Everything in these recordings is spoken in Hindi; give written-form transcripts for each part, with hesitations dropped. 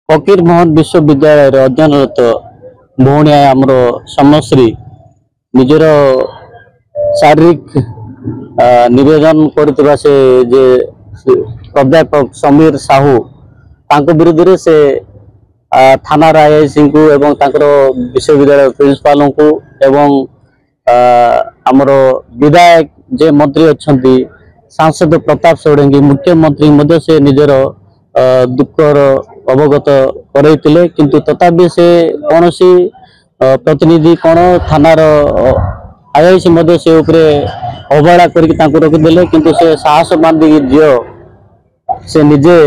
फकीर मोहन विश्वविद्यालय अध्ययनरत भौणी आमर समश्री निजर शारीरिक निवेदन करथिबा से जे प्राध्यापक समीर साहू तांको विरुद्ध रे से थाना आईआईसी को एवं तांकर विश्वविद्यालय प्रिंसिपाल को एवं आमर विधायक जे मंत्री अच्छी सांसद प्रताप षडंगी मुख्यमंत्री मध्य से निजर दुखर अवगत करते किंतु तथापि से कौन सी प्रतिनिधि कौन थानार आईआईसी मध्य से अवहेला करके रखिदे किंतु से साहस बांधी झील से निजे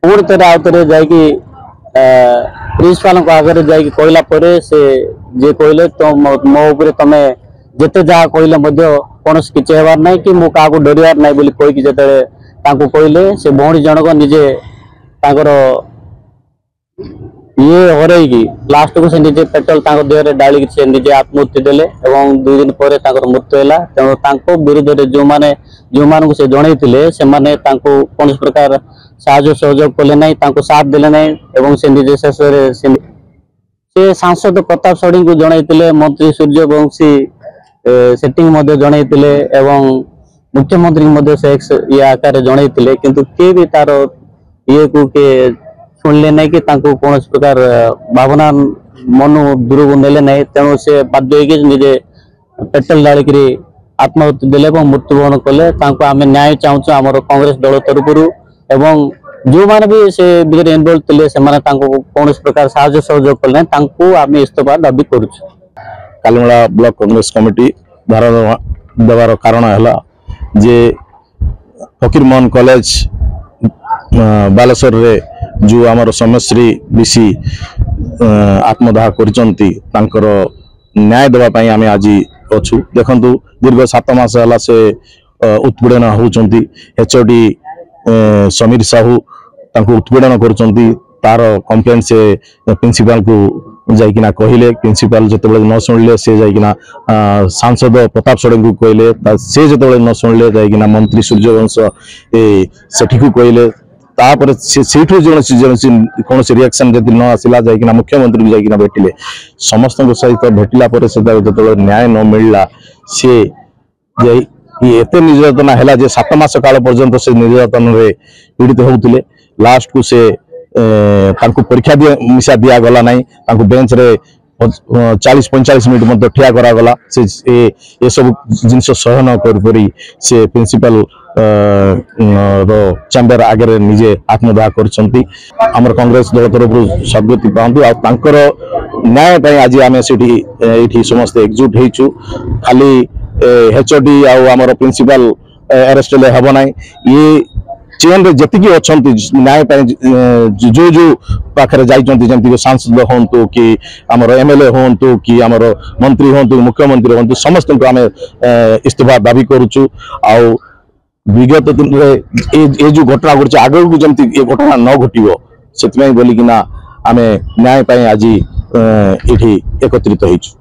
पुणी थे आउ थे जाकि प्रिंसिपाल आगे जाकि कहला परे से जे कहले तो मो उपरे तमे जेते जहाँ कहले कौन किसी हेबार ना कि मु क्या डरबार ना बोली कहीकि जो कहले से भौणी जनक निजे तांकर ये हरईकी लास्ट को से निजे पेट्रोल देह डाली से निजे आत्महत्या देले एवं 2 दिन पर मृत्यु है तेणु विरुद्ध जो माने से जनईले से कौन प्रकार साहाय्य सहयोग कले ना साथ देले ना एवं से निजे शेष से सांसद प्रताप षडंगी को जनईले मंत्री सूर्यवंशी सेटिंग जनईले एवं मुख्यमंत्री से ये आकार जनईले किंतु किए भी तार ये को के सुनले नहीं कि कौन प्रकार भावना मन दूर को नेले नहीं तेणु से बाध्य निजे पेट्रोल डालिक आत्महत्या देले मृत्युवरण कले आम न्याय चाहूँ आम कांग्रेस दल तरफ एवं जो माने भी से इनवल्व थे से कौन प्रकार साहाय्य सहयोग कले आम इस्तीफा दाबी करुछु। कालीमेला ब्लॉक कांग्रेस कमिटी धारा देवार कारण है जे फकीर मोहन कॉलेज बालेश्वर रे जो आमर समश्री बीसी आत्मदाह करचंती तांकर न्याय देवाई आम आज अच्छु देखु दीर्घ 7 मास है से उत्पीड़न होती एचओडी समीर साहू उत्पीड़न कर तार कंप्लेन से प्रिंसिपाल को जाइकिना कहले प्रिंसिपाल जो न शुणिले से जाइकिना सांसद प्रताप षडंगी को कहले से जो न शुणिले जाइकिना मंत्री सूर्यवंश सेठी को कहले तापर से कौन रिएक्शन जब न आसला जाइकिना मुख्यमंत्री को जाइकिना भेटिले समस्त सहित भेटिला पर से जो न्याय न मिलला से एत निर्यातना है 7 मास काल पर्यंत से निर्यातन रे पीड़ित होते लास्ट को से परीक्षा मिसा दि गला ना बेंच रे 40-45 मिनट मत ठिया करागला से ये सब जिनस सहन करी से प्रिंसिपल चैम्बर आगे निजे आत्मदाह करछंती हमर कांग्रेस दल तरफ सद्गति पांतु आर न्याय आज आम से समस्त एकजुट होइछु खाली एचओडी आमर प्रिंसिपल अरेस्ट ले हब ना ये चेन रे जति अच्छा न्याय जो जो पाखे जाती सांसद हूँ कि आमर एमएलए हूँ कि आमर मंत्री हूँ मुख्यमंत्री हूँ समस्त को आम इस्तीफा दाबी करुचु आ विगत दिन में जो घटना घटी आगे को जमी ये घटना न घटो से बोलिकिना आम न्याय आज ये एकत्रित होइछु।